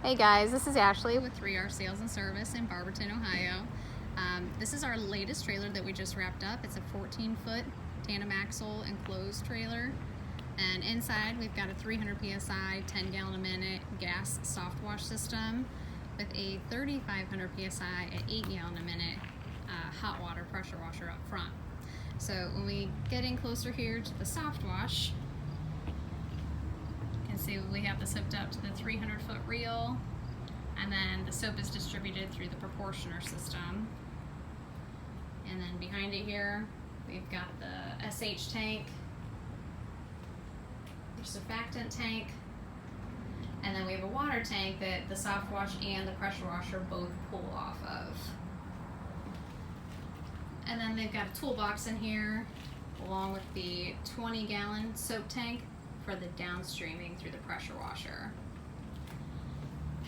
Hey guys, this is Ashley with 3R Sales and Service in Barberton, Ohio. This is our latest trailer that we just wrapped up. It's a 14-foot tandem axle enclosed trailer. And inside we've got a 300 PSI, 10 gallon a minute gas soft wash system with a 3,500 PSI at 8 gallon a minute hot water pressure washer up front. So when we get in closer here to the soft wash, see we have this hooked up to the 300-foot reel, and then the soap is distributed through the proportioner system. And then behind it here we've got the SH tank, your surfactant tank, and then we have a water tank that the soft wash and the pressure washer both pull off of. And then they've got a toolbox in here along with the 20-gallon soap tank for the downstreaming through the pressure washer.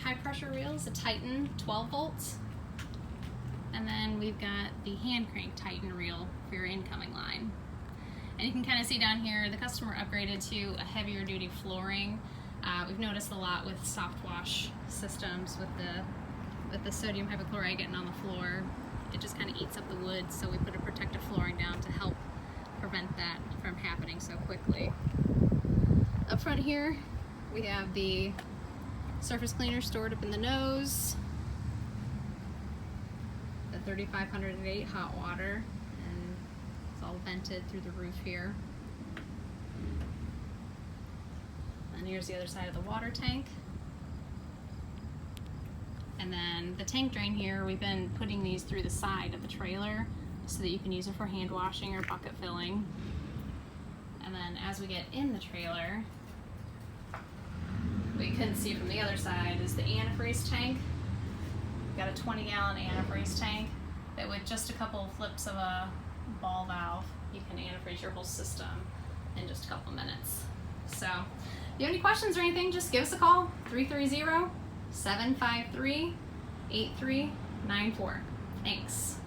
High pressure reel is a Titan 12 volts. And then we've got the hand crank Titan reel for your incoming line. And you can kind of see down here, the customer upgraded to a heavier duty flooring. We've noticed a lot with soft wash systems with the sodium hypochlorite getting on the floor. It just kind of eats up the wood, so we put a protective flooring down to help prevent that from happening so quickly. Up front here, we have the surface cleaner stored up in the nose, the 3,508 hot water, and it's all vented through the roof here. And here's the other side of the water tank. And then the tank drain here, we've been putting these through the side of the trailer so that you can use it for hand washing or bucket filling. And then as we get in the trailer, what you couldn't see from the other side is the antifreeze tank. We've got a 20-gallon antifreeze tank that with just a couple of flips of a ball valve, you can antifreeze your whole system in just a couple minutes. So if you have any questions or anything, just give us a call, 330-753-8394. Thanks.